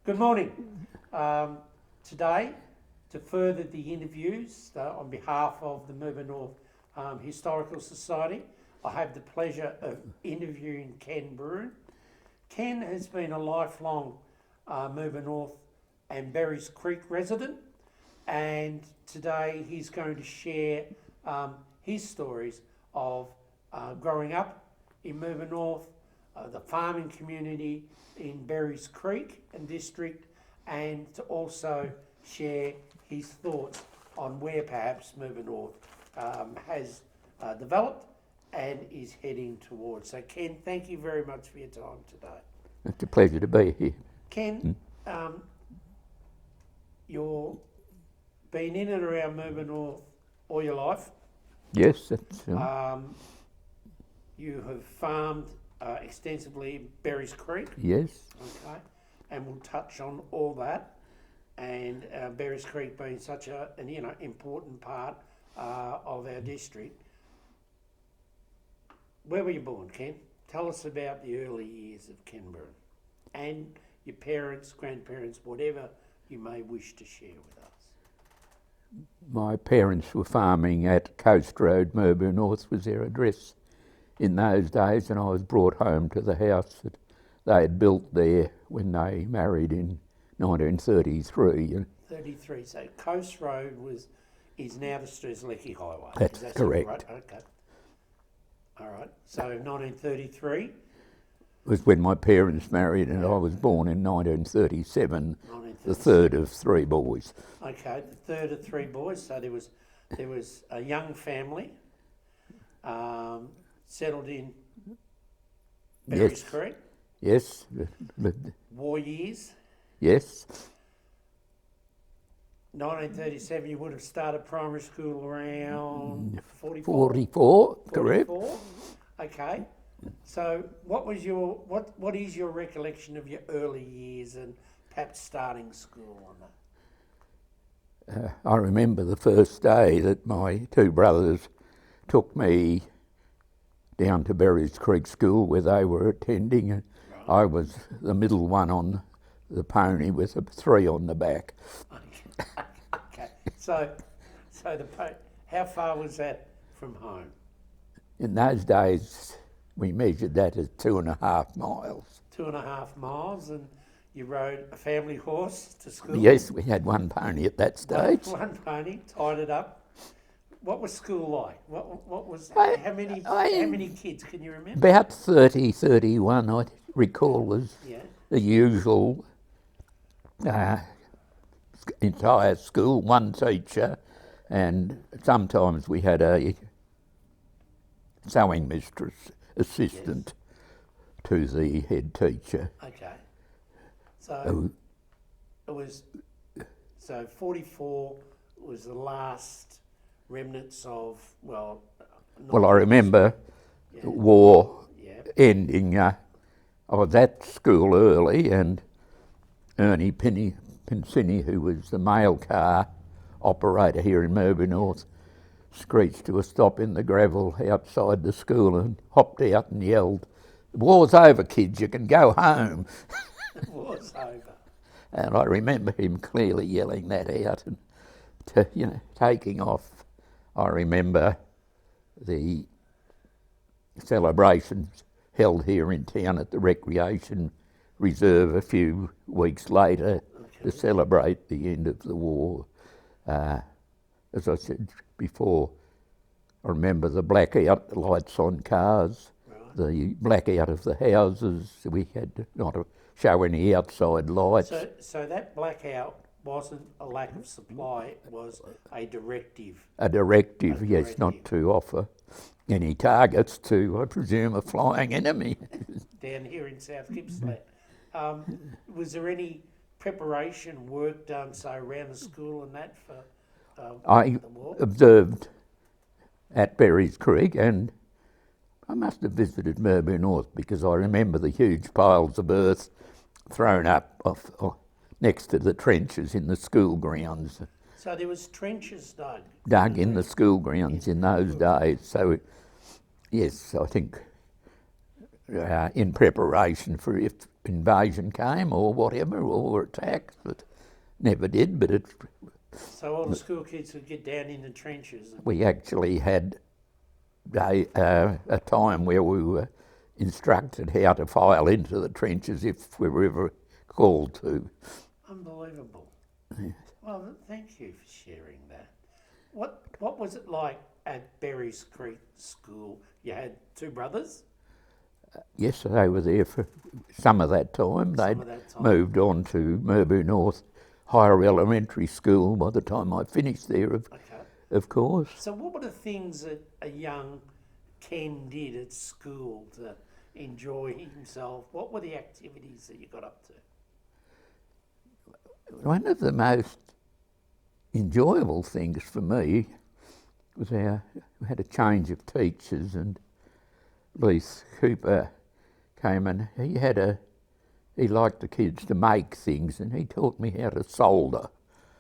Good morning. Today, to further the interviews on behalf of the Mirboo North Historical Society, I have the pleasure of interviewing Ken Bruhn. Ken has been a lifelong Mirboo North and Berries Creek resident, and today he's going to share his stories of growing up in Mirboo North, the farming community in Berries Creek and district, and to also share his thoughts on where perhaps Mirboo North has developed and is heading towards. So Ken, thank you very much for your time today. It's a pleasure to be here. Ken, you've been in and around Mirboo North all your life. Yes, that's You have farmed extensively in Berries Creek. yes. Okay, and we'll touch on all that, and Berries Creek being such an important part of our district. Where were you born, Ken? Tell us about the early years of Ken Bruhn and your parents, grandparents, whatever you may wish to share with us. My parents were farming at Coast Road, Mirboo North was their address in those days, and I was brought home to the house that they had built there when they married in 1933. 33, so Coast Road is now the Strzelecki Highway. That's correct. Right? Okay. All right, so 1933? Was when my parents married, and I was born in 1937, the third of three boys. Okay, the third of three boys, so there was a young family settled in Berries Creek. Yes. War years. Yes. 1937, you would have started primary school around 44? 44, correct. 44. Okay. So what is your recollection of your early years and perhaps starting school on that? I remember the first day that my two brothers took me down to Berries Creek School where they were attending, and I was the middle one on the pony with a 3 on the back. Okay. So how far was that from home? In those days, we measured that as 2.5 miles. 2.5 miles, and you rode a family horse to school? Yes, we had one pony at that stage. One pony, tied it up. What was school like? What was how many kids can you remember? About 30, 31, I recall, was the usual entire school, one teacher, and sometimes we had a sewing mistress assistant to the head teacher. Okay. So it was 44 was the last remnants of I remember the war ending. I was at school early, and Ernie Pincini, who was the mail car operator here in Mirboo North, screeched to a stop in the gravel outside the school and hopped out and yelled, "The war's over, kids, you can go home." The war's over. And I remember him clearly yelling that out and taking off. I remember the celebrations held here in town at the Recreation Reserve a few weeks later to celebrate the end of the war. As I said before, I remember the blackout lights on cars, the blackout of the houses. We had not to show any outside lights. So that blackout wasn't a lack of supply, it was a directive. A directive, yes, not to offer any targets to, I presume, a flying enemy. Down here in South Gippsland. Was there any preparation work done, say, around the school and that for I the war? observed at Berries Creek, and I must have visited Mirboo North because I remember the huge piles of earth thrown up next to the trenches in the school grounds. So there was trenches dug in the school grounds in those days. So yes, I think in preparation for if invasion came or whatever, or attacks, but never did. But it, So all the school kids would get down in the trenches. we actually had a time where we were instructed how to file into the trenches if we were ever called to. Unbelievable. Well, thank you for sharing that. What was it like at Berries Creek School? You had two brothers? Yes, they were there for some of that time. They'd moved on to Mirboo North Higher Elementary School by the time I finished there, of course. So what were the things that a young Ken did at school to enjoy himself? What were the activities that you got up to? One of the most enjoyable things for me was we had a change of teachers, and Leith Cooper came, and he liked the kids to make things, and he taught me how to solder.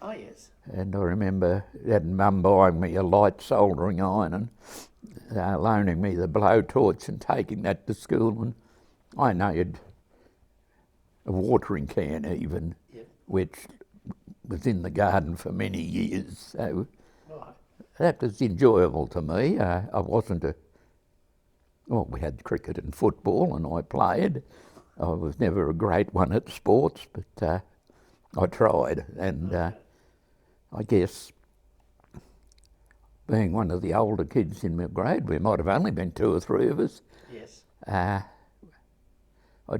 Oh, yes. And I remember Dad and Mum buying me a light soldering iron and loaning me the blowtorch and taking that to school, and I made a watering can even, Yep. which was in the garden for many years. So Right. that was enjoyable to me. I wasn't well, we had cricket and football, and I played. I was never a great one at sports, but I tried. And I guess being one of the older kids in my grade, we might have only been two or three of us. Yes. I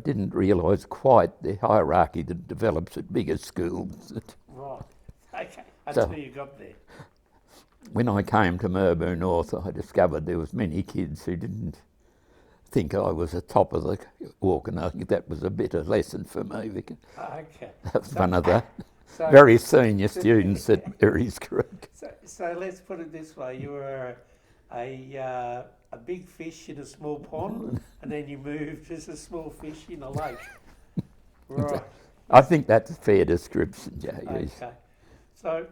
didn't realise quite the hierarchy that develops at bigger schools. Right. Okay. Until you got there. When I came to Mirboo North, I discovered there was many kids who didn't think I was the top of the walk, and I think that was a bitter lesson for me, because Okay. that was one of the So, very senior students at Berries Creek. so let's put it this way: you were a big fish in a small pond, and then you moved as a small fish in a lake. Right. I think that's a fair description, Joe. Yes. Okay. So,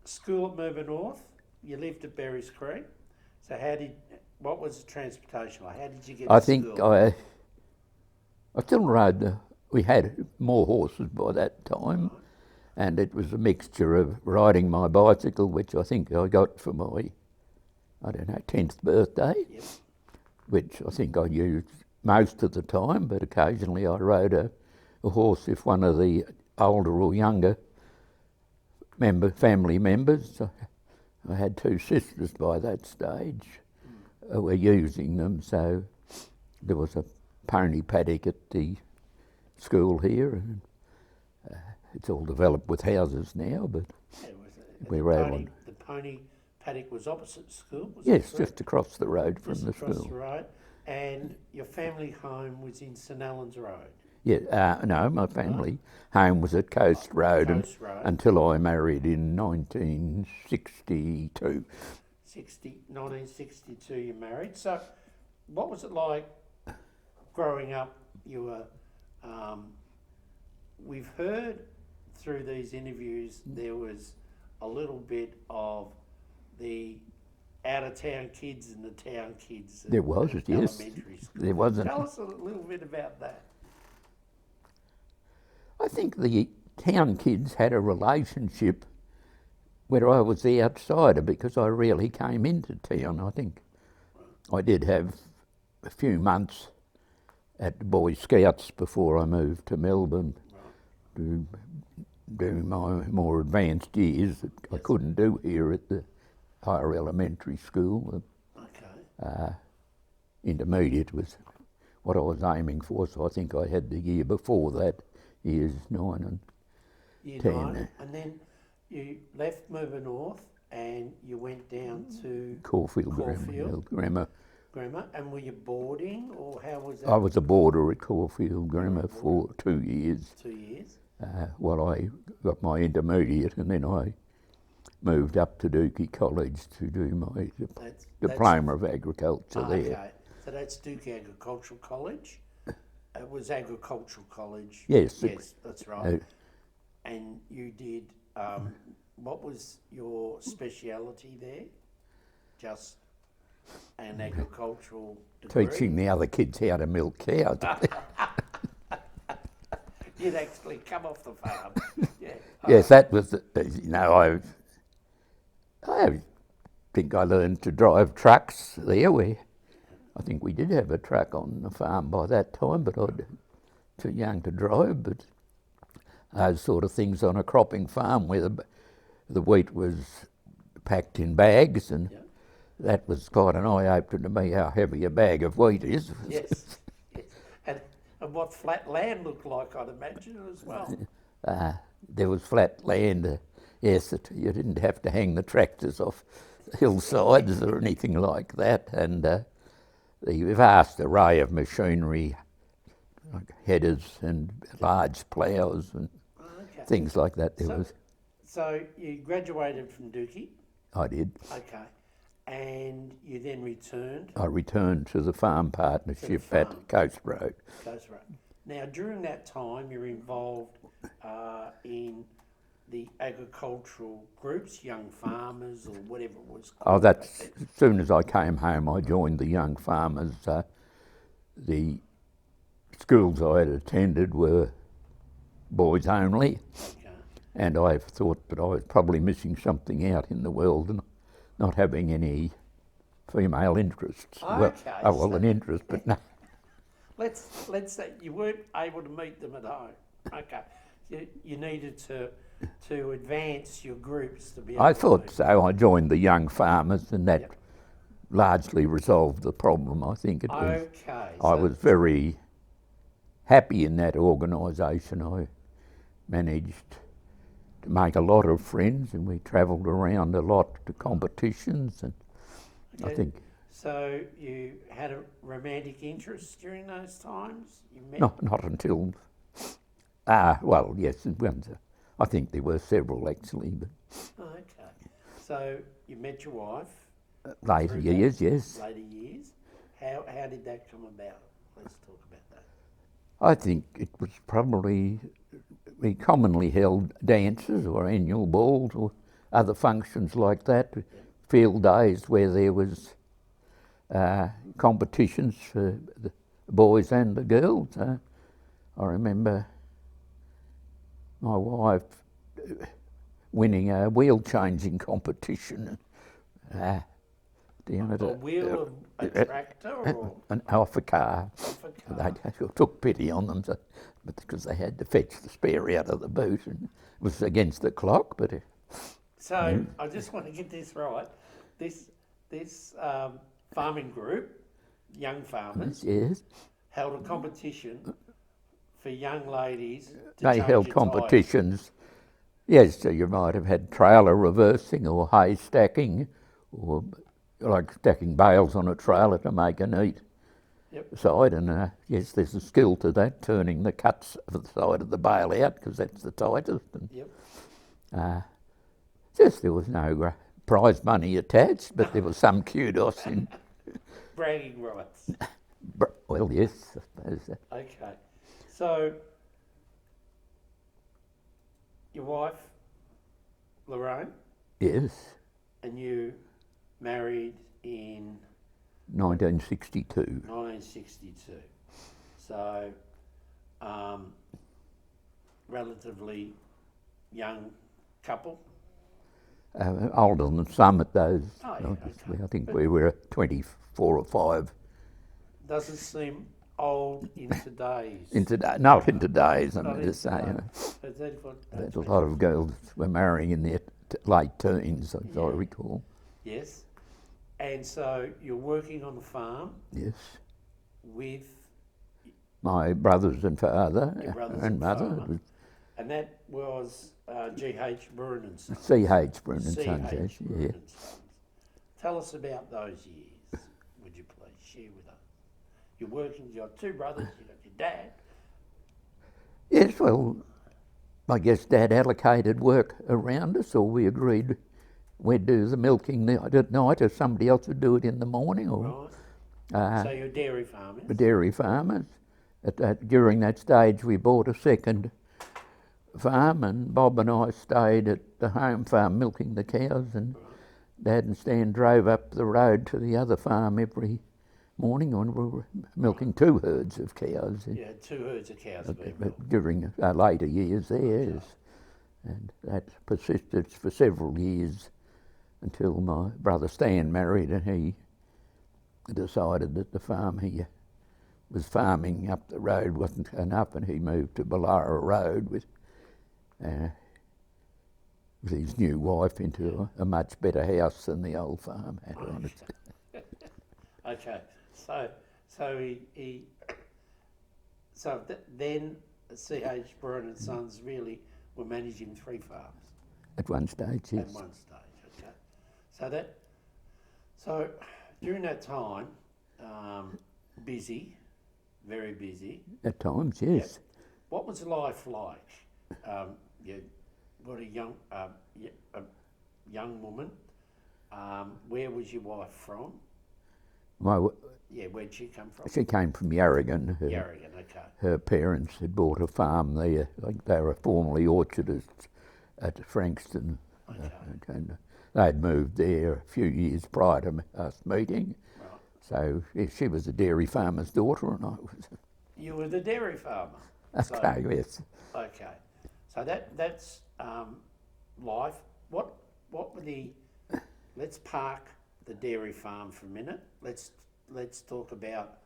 school at Mirboo North. You lived at Berries Creek. So what was the transportation like? How did you get I to think school? I still rode. We had more horses by that time, and it was a mixture of riding my bicycle, which I think I got for my, 10th birthday, Yep. which I think I used most of the time, but occasionally I rode a horse if one of the older or younger family members. I had two sisters by that stage who were using them, so there was a pony paddock at the school here, and it's all developed with houses now, but we rode on. The pony paddock was opposite school? Yes, just across the road from the across school. the road. And your family home was in St Helens Road? Yeah, no, my family home was at Coast Road, Coast Road. until I married in 1962. 1962 you married. So what was it like growing up? You were, we've heard through these interviews there was a little bit of the out-of-town kids and the town kids. There was, at yes. elementary school. There wasn't. Tell us a little bit about that. I think the town kids had a relationship where I was the outsider, because I rarely came into town. I think I did have a few months at the Boy Scouts before I moved to Melbourne to do my more advanced years that I couldn't do here at the higher elementary school. Okay. Intermediate was what I was aiming for, so I think I had the year before that, years 9 and Year 10. 9, and then you left Mirboo North and you went down to Caulfield Grammar. Grammar, and were you boarding, or how was that? I was a boarder at Caulfield Grammar for 2 years 2 years. while I got my intermediate, and then I moved up to Dookie College to do my diploma of agriculture there. Okay, so that's Duke Agricultural College. It was Agricultural College. Yes. Yes, that's right. And you did, what was your speciality there? Just an agricultural degree? Teaching the other kids how to milk cows. You'd actually come off the farm. Yeah. Yes, that was, I think I learned to drive trucks there. I think we did have a truck on the farm by that time, but I was too young to drive. But those sort of things on a cropping farm where the wheat was packed in bags, and that was quite an eye-opener to me how heavy a bag of wheat is. Yes. And what flat land looked like, I'd imagine, as well. There was flat land, yes, you didn't have to hang the tractors off hillsides or anything like that, and the vast array of machinery, like headers and large ploughs and things like that. So you graduated from Dookie? I did. Okay. And you then returned? I returned to the farm partnership at Coast Road. Coast Road. Now, during that time, you're involved in the agricultural groups, young farmers or whatever it was called. As soon as I came home, I joined the young farmers. The schools I had attended were boys only, and I thought that I was probably missing something out in the world and not having any female interests. An interest, but no. Let's say you weren't able to meet them at home. Okay, you needed to advance your groups to be able I thought so. I joined the young farmers, and that largely resolved the problem. I think it was. I was very happy in that organisation. I managed to make a lot of friends, and we travelled around a lot to competitions, and I think. So you had a romantic interest during those times? You met? Not until. Yes, I think there were several actually. But okay. So you met your wife? Later years, yes. Later years. How did that come about? Let's talk about that. I think it was probably, we commonly held dances or annual balls or other functions like that, field days where there was competitions for the boys and the girls. I remember my wife winning a wheel changing competition. A wheel of a tractor or? Off a car. They took pity on them because they had to fetch the spare out of the boot, and it was against the clock. But so I just want to get this right. This farming group, young farmers, held a competition for young ladies. They held competitions. Yes, so you might have had trailer reversing or hay stacking, or like stacking bales on a trailer to make a neat side. And yes, there's a skill to that, turning the cuts of the side of the bale out because that's the tightest. And, there was no prize money attached, but there was some kudos in bragging rights. Well, yes, I suppose. Okay, so your wife, Lorraine? Yes. And you married in 1962. 1962. So, relatively young couple. Older than some at those. Okay. I think we were 24 or 5. Doesn't seem old in today's. Not in today's, I mean to say. There's a lot of girls were marrying in their late teens, as I recall. Yes. And so you're working on the farm? Yes. With? My brothers and father and mother. And that was G.H. Bruhn and Sons? C.H. Bruhn and Sons, yes. Yeah. Tell us about those years, would you please share with us? You're working, you've got 2 brothers, you've got your dad. Yes, well, I guess Dad allocated work around us, or we agreed we'd do the milking at night, or somebody else would do it in the morning. Or, right. So you're dairy farmers? Dairy farmers. During that stage we bought a second farm, and Bob and I stayed at the home farm milking the cows, and Dad and Stan drove up the road to the other farm every morning when we were milking 2 herds of cows Yeah, 2 herds of cows being milked. during later years there. Okay. And that persisted for several years until my brother Stan married, and he decided that the farm he was farming up the road wasn't enough, and he moved to Ballara Road with his new wife into a much better house than the old farm had on it. Okay, then C.H. Bruhn and Sons really were managing 3 farms At one stage, yes. at one stage. Okay, so during that time, busy, very busy. At times, yes. What was life like? You got a young woman. Where was your wife from? Where'd she come from? She came from Yarragon. Yarragon, okay. Her parents had bought a farm there. They were formerly orchardists at Frankston. Okay. And they'd moved there a few years prior to us meeting. Right. So she was a dairy farmer's daughter, and I was. You were the dairy farmer. Okay, yes. Okay, so that's life. What were the? Let's park the dairy farm for a minute. Let's talk about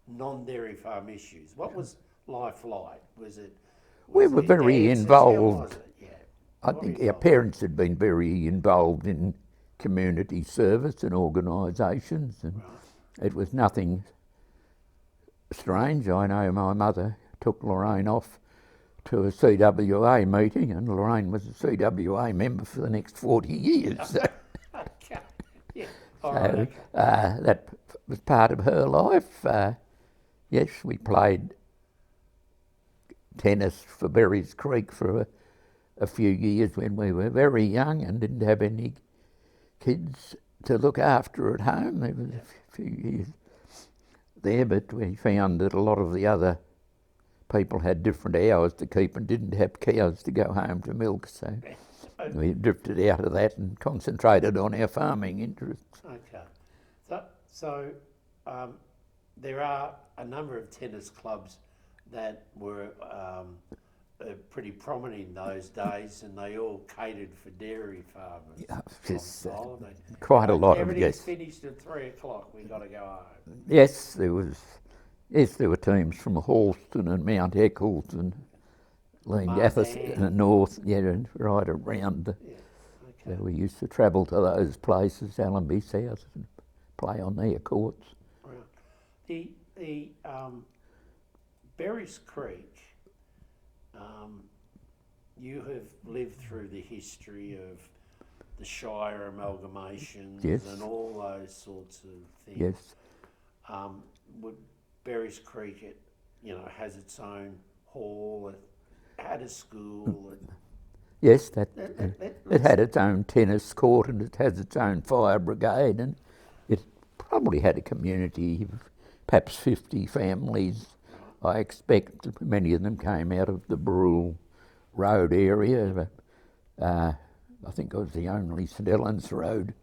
non-dairy farm issues. What was life like? We were very dances? involved. How was it? Yeah. I think our parents had been very involved in community service and organisations, and it was nothing strange. I know my mother took Lorraine off to a CWA meeting, and Lorraine was a CWA member for the next 40 years. Okay. Yeah. All right. That was part of her life. Yes, we played tennis for Berries Creek for a few years when we were very young and didn't have any kids to look after at home. There was a few years there, but we found that a lot of the other people had different hours to keep and didn't have cows to go home to milk, so we drifted out of that and concentrated on our farming interests. Okay, so there are a number of tennis clubs that were pretty prominent in those days, and they all catered for dairy farmers. Yeah, just, quite a lot of, everything's finished at 3 o'clock. We got to go home. Yes, there were teams from Halston and Mount Eccles and Leangathis and North, and right around. So we used to travel to those places, Allenby South, and play on their courts. Right. The Berries Creek. You have lived through the history of the Shire amalgamations and all those sorts of things. Yes. Berries Creek, has its own hall. It had a school. Yes, it had its own tennis court, and it has its own fire brigade, and it probably had a community of perhaps 50 families. I expect many of them came out of the Brule Road area. I think I was the only St Helens Road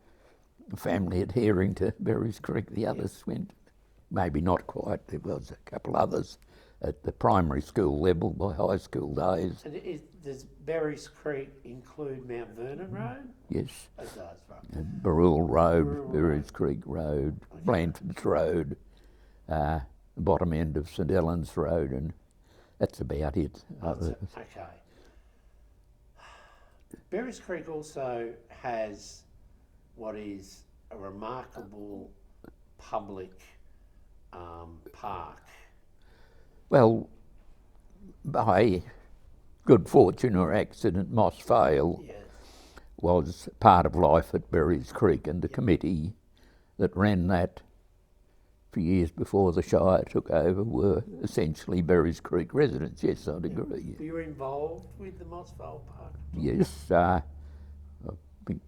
family adhering to Berries Creek. The others went, maybe not quite. There was a couple others at the primary school level by high school days. Does Berries Creek include Mount Vernon Road? Yes. It does, right. Brule Road, Berries Creek Road, Blandfords Road, the bottom end of St Helens Road, and that's about it. Okay. Berries Creek also has what is a remarkable public park. Well, by good fortune or accident, Moss Vale was part of life at Berries Creek, and the committee that ran that for years before the Shire took over were essentially Berries Creek residents. Yes, I'd agree. Were you involved with the Moss Vale Park? Yes, I can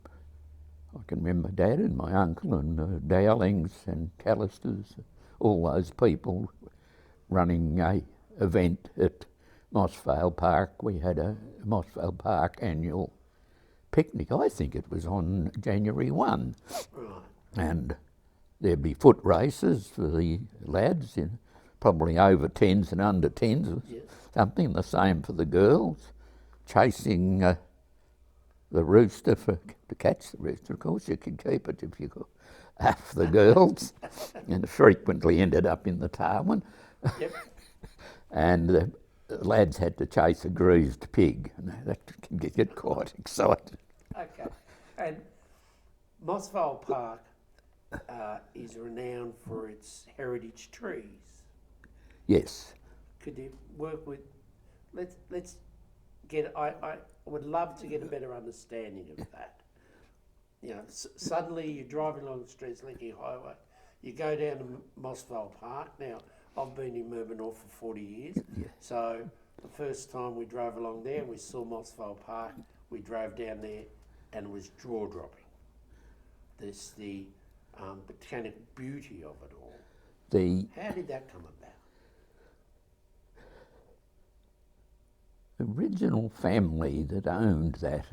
remember Dad and my uncle and Dowlings and Callisters, all those people running a event at Moss Vale Park. We had a Moss Vale Park annual picnic. I think it was on January 1. Right. And there'd be foot races for the lads, you know, probably over 10s and under 10s or something, the same for the girls, chasing the rooster to catch the rooster. Of course, you could keep it if you could have the girls, and frequently ended up in the Tarwin. Yep. And the lads had to chase a greased pig, and that can get quite exciting. Okay. And Mossvale Park is renowned for its heritage trees. Yes. Could you work with? Let's get. I would love to get a better understanding of that. You know, suddenly you're driving along the streets, Lecky Highway. You go down to Mossvale Park. Now, I've been in Mirboo North for 40 years. Yeah. So the first time we drove along there and we saw Mossvale Park, we drove down there and it was jaw-dropping. There's the botanic beauty of it all. How did that come about? The original family that owned that,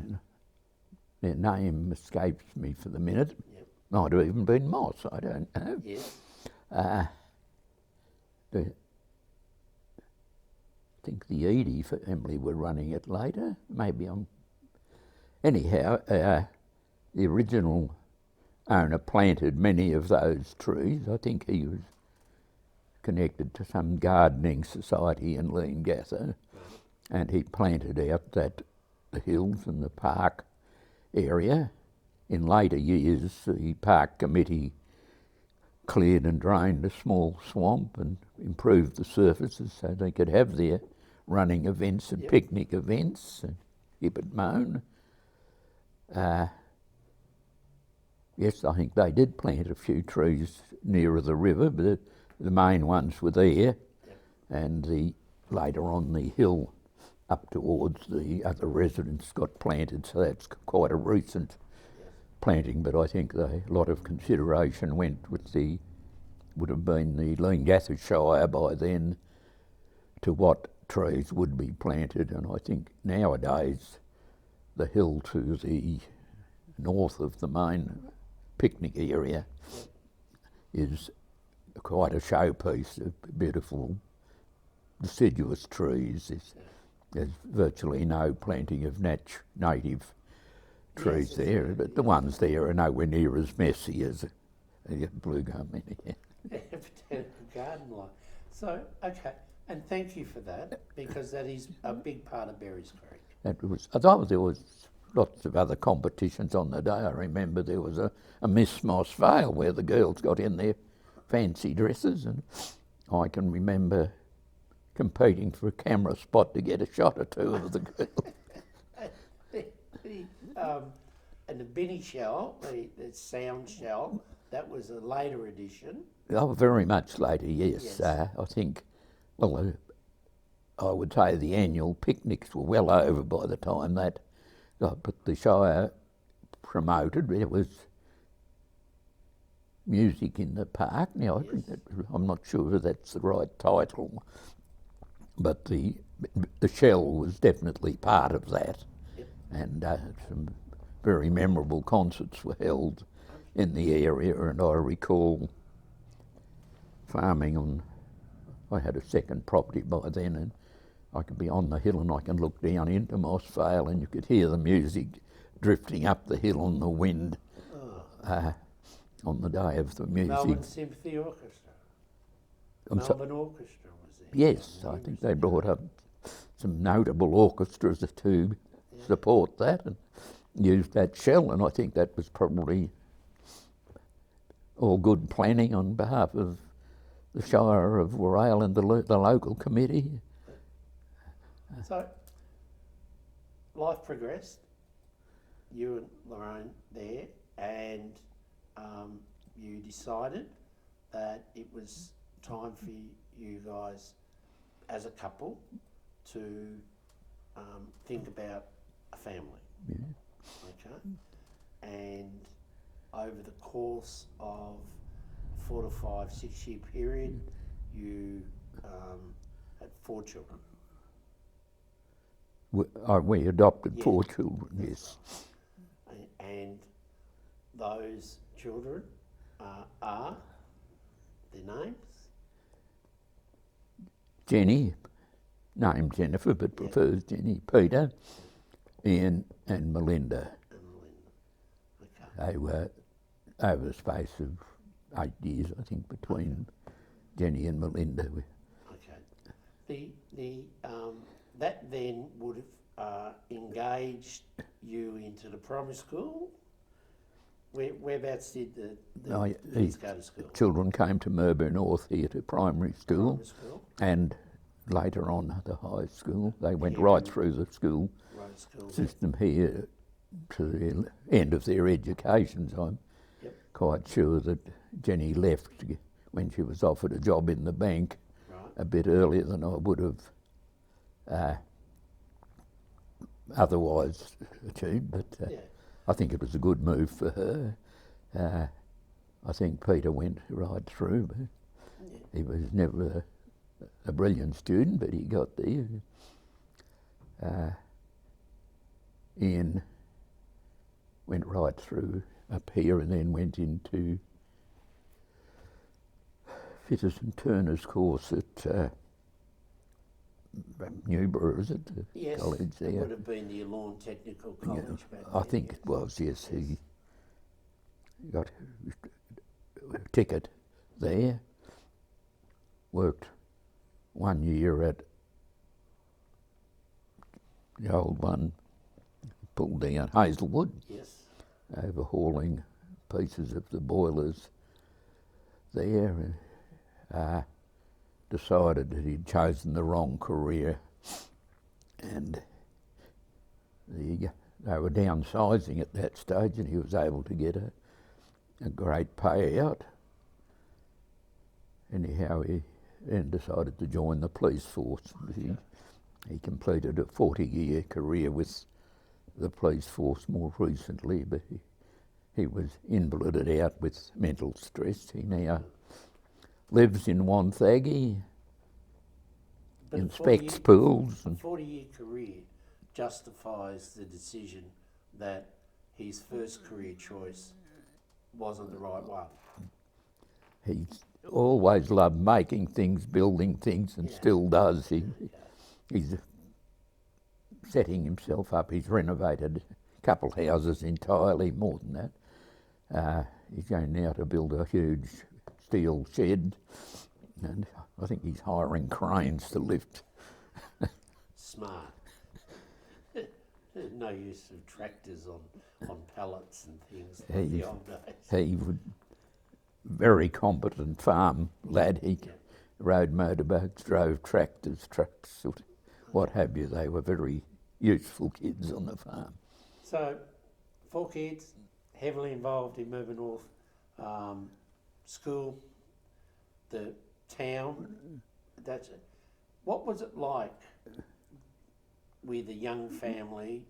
their name escapes me for the minute. Yep. Might have even been Moss, I don't know. Yes. I think the Eadie family were running it later. Maybe I'm. Anyhow, the original owner planted many of those trees. I think he was connected to some gardening society in Leongatha, and he planted out the hills and the park area. In later years, the park committee cleared and drained a small swamp and improved the surfaces so they could have their running events and picnic events and keep it mown. Yes, I think they did plant a few trees nearer the river, but the main ones were there, and later on the hill up towards the other residents got planted, so that's quite a recent planting, but I think a lot of consideration went with would have been the Leongatha Shire by then, to what trees would be planted, and I think nowadays the hill to the north of the main picnic area is quite a showpiece of beautiful deciduous trees. There's virtually no planting of native trees there, but the ones there are nowhere near as messy as a blue gum. Botanical garden life. So, okay, and thank you for that, because that is a big part of Berries Creek. I thought there was lots of other competitions on the day. I remember there was a Miss Moss Vale where the girls got in their fancy dresses, and I can remember competing for a camera spot to get a shot or two of the girls. And the Binny shell, the sound shell, that was a later edition. Oh, very much later, yes. I think, well, I would say the annual picnics were well over by the time that, but the Shire promoted, there was music in the park. Now, I think I'm not sure if that's the right title, but the shell was definitely part of that, and some very memorable concerts were held in the area, and I recall farming I had a second property by then, and I could be on the hill and I can look down into Moss Vale and you could hear the music drifting up the hill on the wind on the day of the music. Melbourne Symphony Orchestra. Melbourne Orchestra was there. Yes, I think they brought up some notable orchestras to support that and used that shell, and I think that was probably all good planning on behalf of the Shire of Warrail and the local committee. So, life progressed, you and Lorraine there, and you decided that it was time for you guys as a couple to think about a family. Yeah. Okay? And over the course of 4 to 5, 6 year period, you had 4 children. We adopted 4 children, yes. And those children are their names? Jenny, named Jennifer but prefers Jenny, Peter, Ian and Melinda. Okay. They were over the space of 8 years, I think, between Jenny and Melinda. Okay. That then would have engaged you into the primary school? Whereabouts did the kids go to school? Children came to Mirboo North here to primary school, and later on at the high school. They went right through the school system here to the end of their educations. I'm quite sure that Jenny left when she was offered a job in the bank a bit earlier than I would have otherwise achieved, but I think it was a good move for her. I think Peter went right through, but he was never a brilliant student, but he got there. Ian went right through up here and then went into Fitters and Turner's course at Newborough, is it? Yes, college there. It would have been the Lawn Technical College back then. I think it was, yes. He got a ticket there, worked 1 year at the old one, pulled down Hazelwood, overhauling pieces of the boilers there, and decided that he'd chosen the wrong career, and they were downsizing at that stage, and he was able to get a great payout. Anyhow, he then decided to join the police force. He completed a 40-year career with the police force more recently, but he was invalided out with mental stress. He now lives in Wonthaggi, inspects pools. A 40-year career justifies the decision that his first career choice wasn't the right one. He's always loved making things, building things, and still does. He's setting himself up. He's renovated a couple houses entirely, more than that. He's going now to build a huge steel shed, and I think he's hiring cranes to lift. Smart. No use of tractors on pallets and things like the old days. He would, very competent farm lad. He rode motorbikes, drove tractors, trucks, what have you. They were very useful kids on the farm. So, 4 kids, heavily involved in Mirboo North school, the town. That's it. What was it like with a young family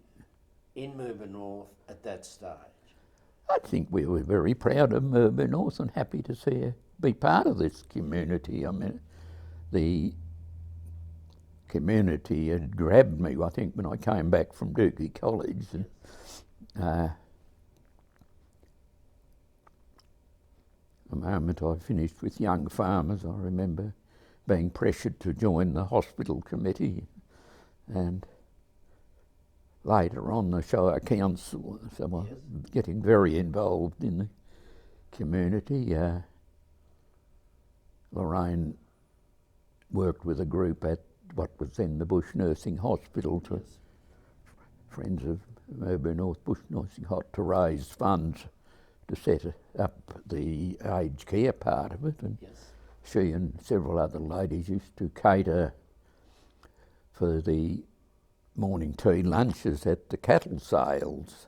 in Mirboo North at that stage? I think we were very proud of Mirboo North and happy to see her be part of this community. I mean, the community had grabbed me, I think, when I came back from Dookie College. And, the moment I finished with Young Farmers, I remember being pressured to join the hospital committee, and later on the Shire Council, so I was getting very involved in the community. Lorraine worked with a group at what was then the Bush Nursing Hospital, to Friends of Mirboo North Bush Nursing Hospital, to raise funds to set up the aged care part of it, and she and several other ladies used to cater for the morning tea lunches at the cattle sales,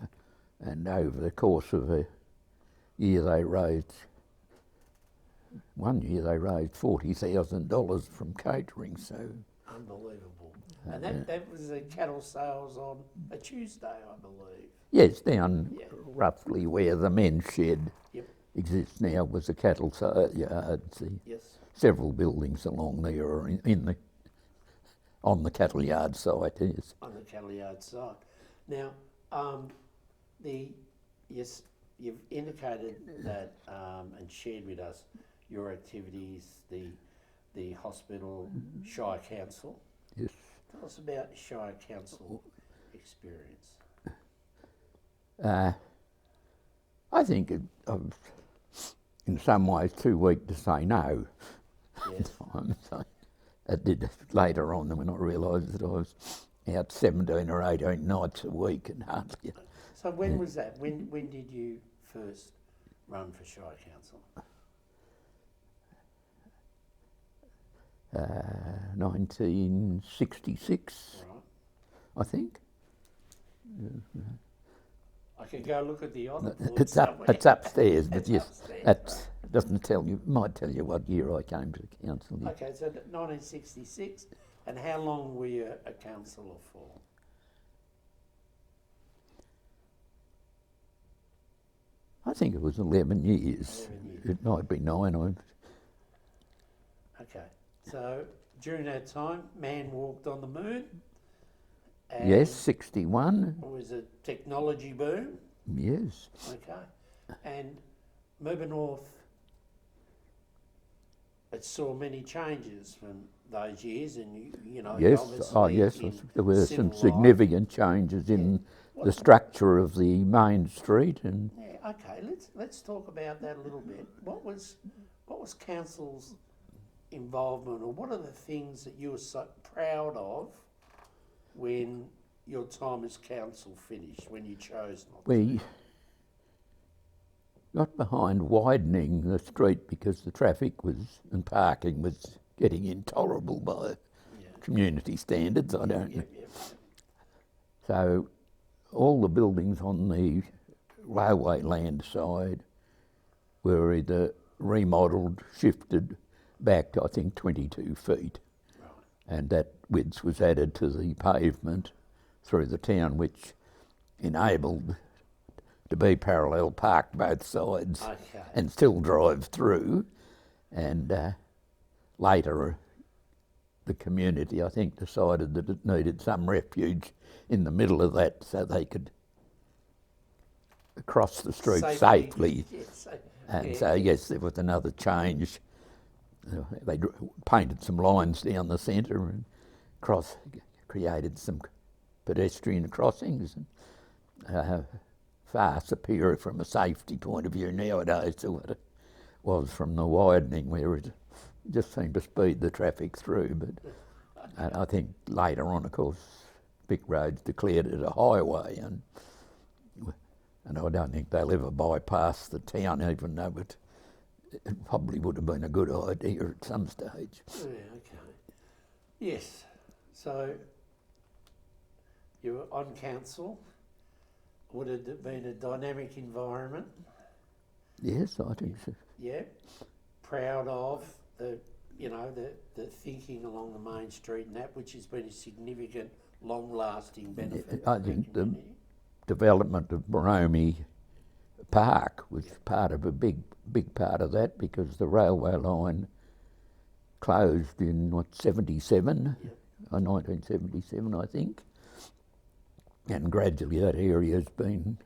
and over the course of a year one year they raised $40,000 from catering. So unbelievable. And that was the cattle sales on a Tuesday, I believe. Yes, down roughly where the men's shed exists now was a cattle yard. Several buildings along there are on the cattle yard site. Yes. On the cattle yard site. Now, you've indicated that and shared with us your activities, the hospital, Shire Council. Yes. Tell us about Shire Council experience. I think I'm in some ways too weak to say no. Yes. I did later on when I realised that I was out 17 or 18 nights a week and hardly. So when was that? When did you first run for Shire Council? 1966, Right. I think. I could go look at the honour board It's somewhere. it's upstairs, but It's yes, upstairs, that doesn't tell you. Might tell you what year I came to the council. Yeah. Okay, so 1966, and how long were you a councillor for? I think it was 11 years. 11 years. It might be 9. Okay, so during that time, man walked on the moon. And Yes, 61. it was a technology boom. Yes. Okay, and Mirboo North, it saw many changes from those years, and you know, Yes. obviously Oh, yes. in There were civil some life. significant changes in the structure of the main street, and Yeah, okay. Let's talk about that a little bit. What was council's involvement, or what are the things that you were so proud of when your time as council finished, when you chose not to? we got behind widening the street because the traffic was and parking was getting intolerable by Yeah. community standards. I don't know. Yeah. So all the buildings on the railway land side were either remodelled, shifted back, I think, 22 feet. Right. And that width was added to the pavement through the town, which enabled to be parallel park both sides Okay. and still drive through. And later the community, I think, decided that it needed some refuge in the middle of that so they could cross the street safely. Yes. And Yeah. so, yes, there was another change. They painted some lines down the centre and created some pedestrian crossings. And, far superior from a safety point of view nowadays to what it was from the widening, where it just seemed to speed the traffic through. But I think later on, of course, Vic Roads declared it a highway, and I don't think they'll ever bypass the town, even though it probably would have been a good idea at some stage. Yeah, okay. Yes. So you were on council. Would it have been a dynamic environment? Yes, I think so. Yeah. Proud of the thinking along the main street and that, which has been a significant, long-lasting benefit. I think the development of Moromie Park was part of a big part of that, because the railway line closed in 77, 1977, I think, and gradually that area has been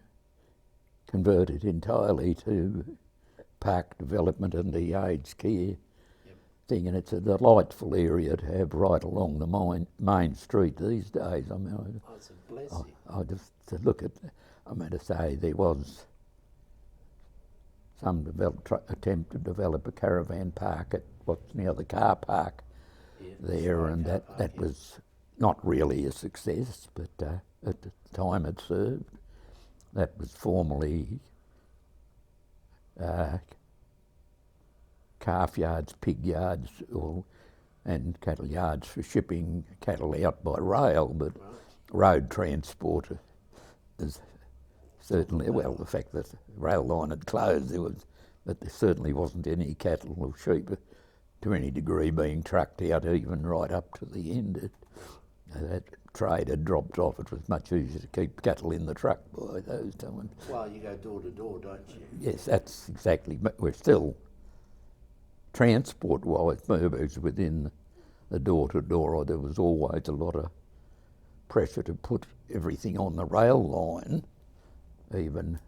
converted entirely to park development and the aged care thing, and it's a delightful area to have right along the main street these days. I mean, it's a blessing. I just to look at, I mean, to say there was some attempt to develop a caravan park at what's now the car park there, and that was not really a success, but at the time it served. That was formerly calf yards, pig yards, and cattle yards for shipping cattle out by rail, but road transport is certainly, well, the fact that the rail line had closed, but there certainly wasn't any cattle or sheep to any degree being trucked out, even right up to the end. That trade had dropped off. It was much easier to keep cattle in the truck by those times. Well, you go door to door, don't you? Yes, that's exactly. But we're still, transport-wise, Mirboo's within the door-to-door, or there was always a lot of pressure to put everything on the rail line, even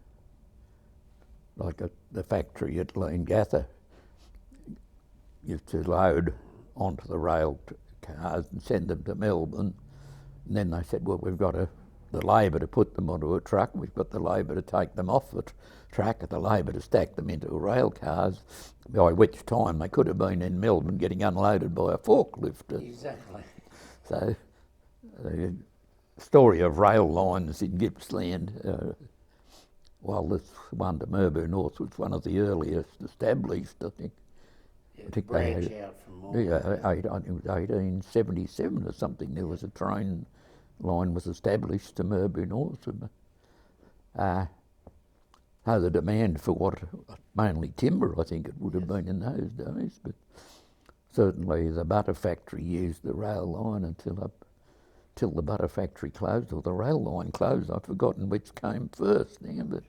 like the factory at Leongatha used to load onto the rail cars and send them to Melbourne. And then they said, well, we've got the labour to put them onto a truck, we've got the labour to take them off the track, and the labour to stack them into rail cars, by which time they could have been in Melbourne getting unloaded by a forklift. Exactly. So the story of rail lines in Gippsland, while this one to Mirboo North was one of the earliest established, I think. Yeah, I think branch they had, out from more. yeah, I think it was 1877 or something. There was a train line was established to Mirboo North. So the demand for what, mainly timber, I think it would have been in those days, but certainly the butter factory used the rail line until the butter factory closed, or the rail line closed. I've forgotten which came first now,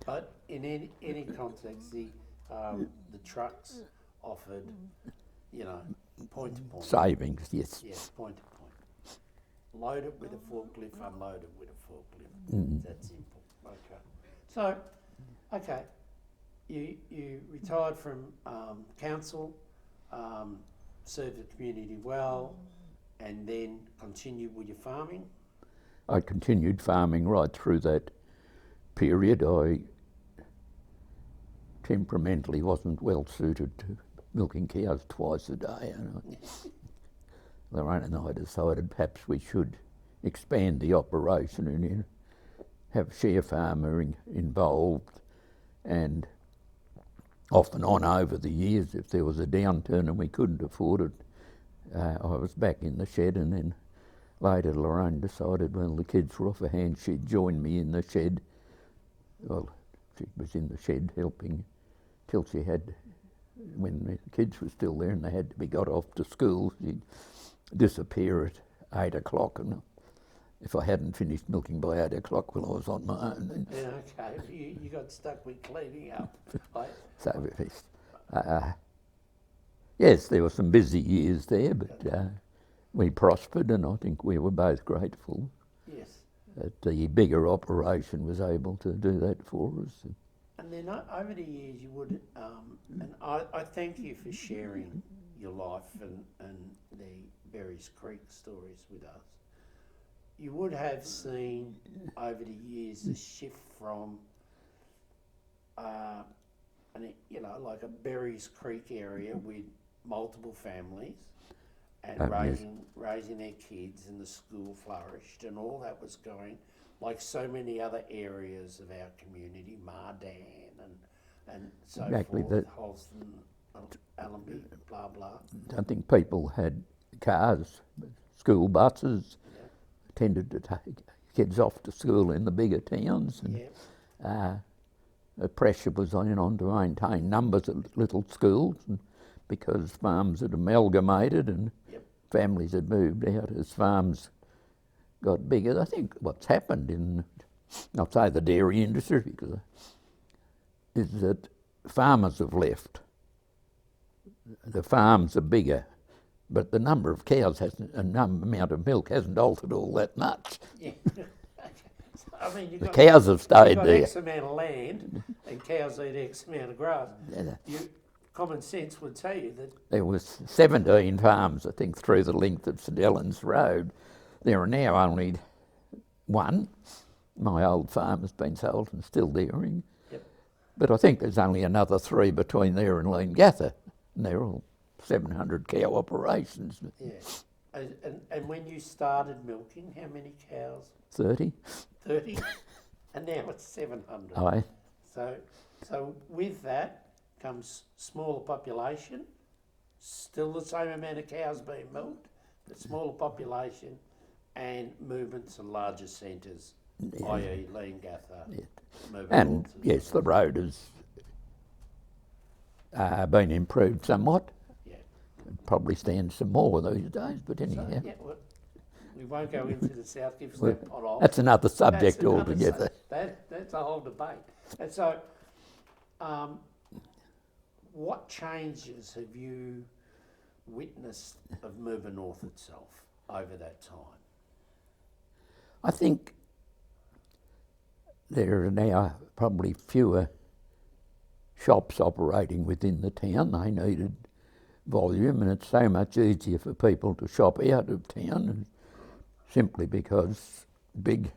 But in any context, the trucks offered, point to point. savings, yes. Yes, point to point. Load it with a forklift, unload it with a forklift. Mm. That simple. Okay. So, okay, you retired from council, served the community well, and then continued with your farming? I continued farming right through that period. I temperamentally wasn't well suited to milking cows twice a day, and Lorraine and I decided perhaps we should expand the operation and have share farming involved, and off and on over the years, if there was a downturn and we couldn't afford it, I was back in the shed, and then later Lorraine decided, well, the kids were off her hand, she'd join me in the shed. Well, she was in the shed helping till she had, when the kids were still there and they had to be got off to school, she'd disappear at 8 o'clock, and if I hadn't finished milking by 8 o'clock, well, I was on my own then. Yeah, okay. You got stuck with cleaning up. So, yes, there were some busy years there, but we prospered, and I think we were both grateful Yes. that the bigger operation was able to do that for us. And then over the years you would, and I thank you for sharing your life and the various creek stories with us. You would have seen over the years a shift from, like a Berries Creek area with multiple families and raising their kids, and the school flourished and all that was going, like so many other areas of our community, Mardan and so Exactly forth, Holston, Allenby, blah blah. I think people had cars, school buses, tended to take kids off to school in the bigger towns, and the pressure was on to maintain numbers of little schools, and because farms had amalgamated and families had moved out as farms got bigger. I think what's happened in, I'll say the dairy industry, because is that farmers have left. The farms are bigger, but the number of cows amount of milk hasn't altered all that much. Yeah. I mean, The cows have stayed there. X amount of land, and cows eat X amount of grass. Common sense would tell you that there was 17 farms, I think, through the length of St Helens Road. There are now only one. My old farm has been sold and still dairying. But I think there's only another 3 between there and Leongatha, and they're all 700 cow operations. Yeah. And when you started milking, how many cows? 30. 30? And now it's 700. Aye. So with that comes smaller population, still the same amount of cows being milked, but smaller population and movement to larger centres, i.e. Leongatha. And yes, the road has been improved somewhat. It probably stands some more these days, but anyhow. We won't go into the South Gippsland pothole. That's another subject altogether. That's a whole debate. And so, what changes have you witnessed of Mirboo North itself over that time? I think there are now probably fewer shops operating within the town. They needed volume, and it's so much easier for people to shop out of town simply because big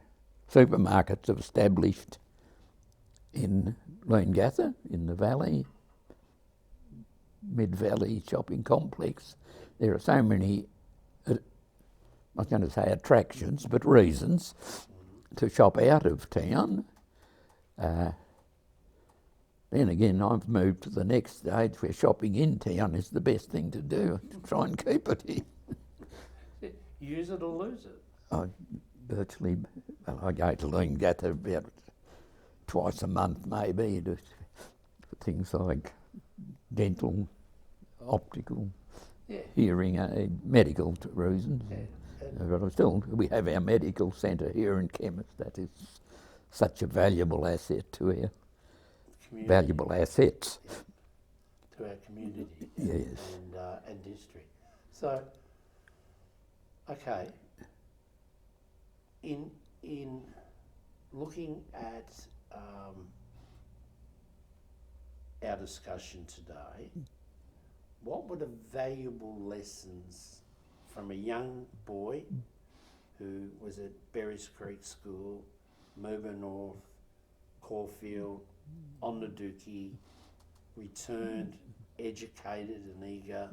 supermarkets have established in Leongatha, in the valley, mid-valley shopping complex. There are so many, I was going to say attractions, but reasons to shop out of town. Then again, I've moved to the next stage where shopping in town is the best thing to do, to try and keep it here. Use it or lose it. I go to Leongatha about twice a month maybe, for things like dental, optical, hearing aid, medical reasons. But still, we have our medical centre here in Chemist. That is such a valuable asset to our Community. valuable assets. To our community. Yes. And district. So, okay. In looking at our discussion today, what were the valuable lessons from a young boy who was at Berries Creek School, Mirboo North, Caulfield, on the Dookie, returned, educated and eager,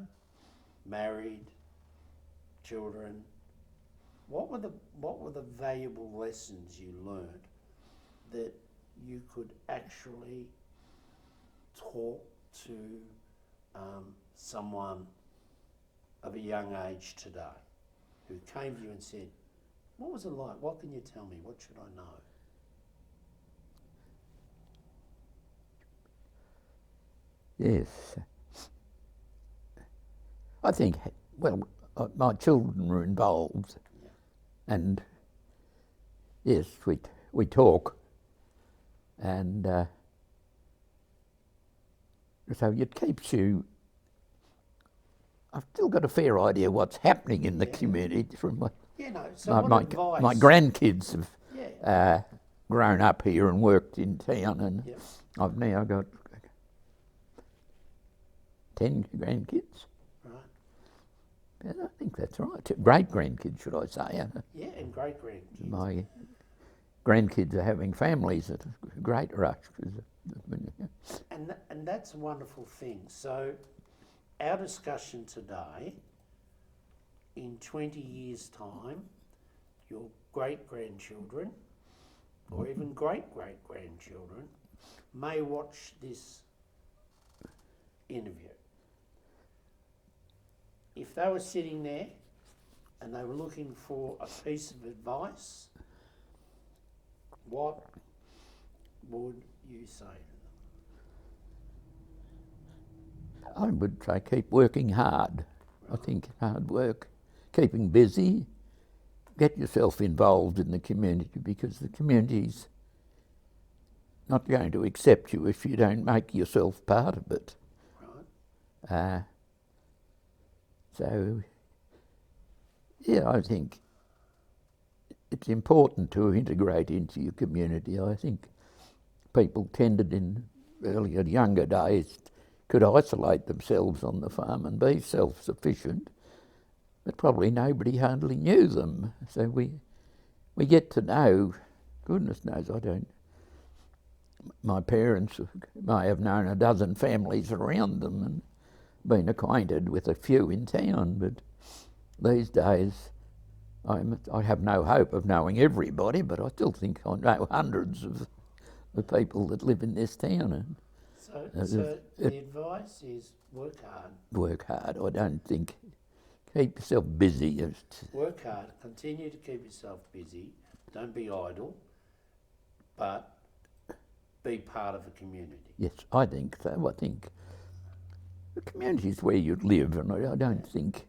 married, children? What were the valuable lessons you learned that you could actually talk to someone of a young age today who came to you and said, what was it like? What can you tell me? What should I know? Yes. I think, well, my children were involved, and yes, we talk, and so it keeps you. I've still got a fair idea what's happening in the community from my grandkids have grown up here and worked in town, and I've now got 10 grandkids. Right. I think that's right. Great grandkids, should I say? Yeah, and great grandkids. My grandkids are having families at a great rush. And that's a wonderful thing. So our discussion today, in 20 years' time, your great-grandchildren, or even great-great-grandchildren, may watch this interview. If they were sitting there and they were looking for a piece of advice, what would you say to them? I would say keep working hard. Right. I think hard work, keeping busy, get yourself involved in the community, because the community's not going to accept you if you don't make yourself part of it. Right. So, yeah, I think it's important to integrate into your community. I think people tended in earlier, younger days could isolate themselves on the farm and be self-sufficient, but probably nobody hardly knew them. So we get to know, goodness knows I don't, my parents may have known a dozen families around them and been acquainted with a few in town, but these days I have no hope of knowing everybody, but I still think I know hundreds of the people that live in this town. So the advice is work hard. Work hard. I don't think, keep yourself busy. Work hard, continue to keep yourself busy, don't be idle, but be part of a community. Yes, I think so. I think the community is where you live, and I don't think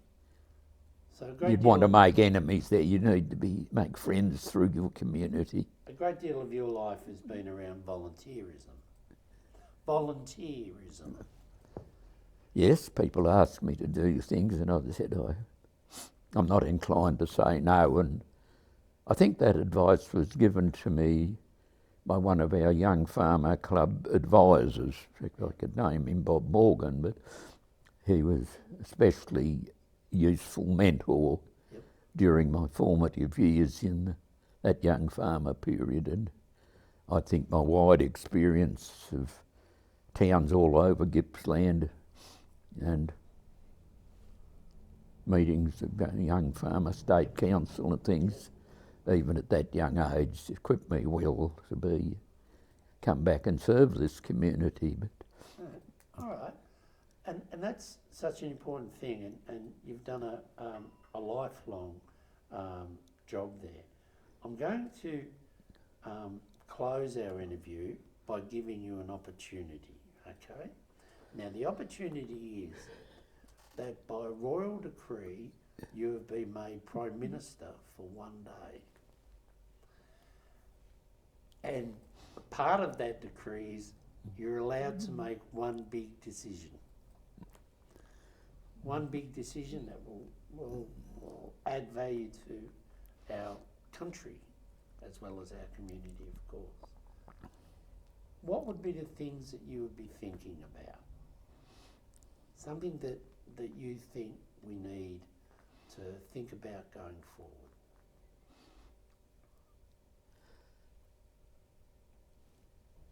you'd want to make enemies there. You need to make friends through your community. A great deal of your life has been around volunteerism. Volunteerism. Yes, people ask me to do things, and I've said I'm not inclined to say no, and I think that advice was given to me by one of our young farmer club advisors. In fact, I could name him Bob Morgan, but he was especially useful mentor during my formative years in that young farmer period. And I think my wide experience of towns all over Gippsland and meetings of young farmer state council and things, even at that young age, equipped me well to come back and serve this community. But all right, and that's such an important thing, and you've done a lifelong job there. I'm going to close our interview by giving you an opportunity, okay? Now the opportunity is that by royal decree you have been made Prime Minister for one day. And part of that decree is you're allowed to make one big decision. One big decision that will add value to our country as well as our community, of course. What would be the things that you would be thinking about? Something that you think we need to think about going forward?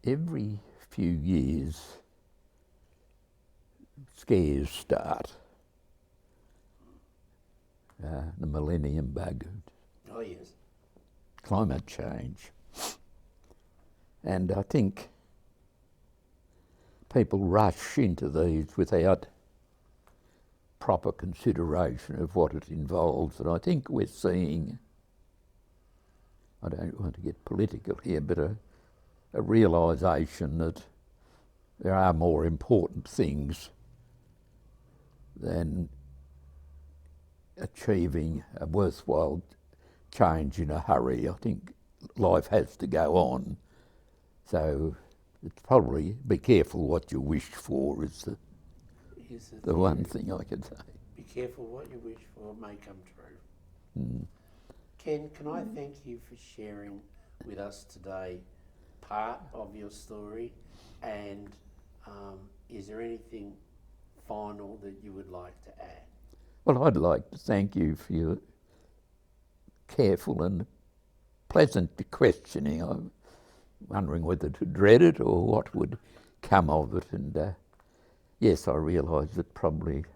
every few years, scares start. The millennium bug, Oh yes. climate change. And I think people rush into these without proper consideration of what it involves. And I think we're seeing, I don't want to get political here, but a realisation that there are more important things than achieving a worthwhile change in a hurry. I think life has to go on. So it's probably be careful what you wish for is the one thing I could say. Be careful what you wish for may come true. Mm. Ken, can I thank you for sharing with us today part of your story, and is there anything final that you would like to add? Well, I'd like to thank you for your careful and pleasant questioning. I'm wondering whether to dread it or what would come of it. And yes, I realise that probably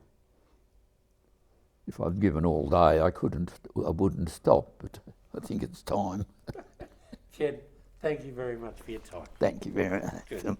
if I'd given all day, I wouldn't stop, but I think it's time. Ken, thank you very much for your time. Thank you very much. Good.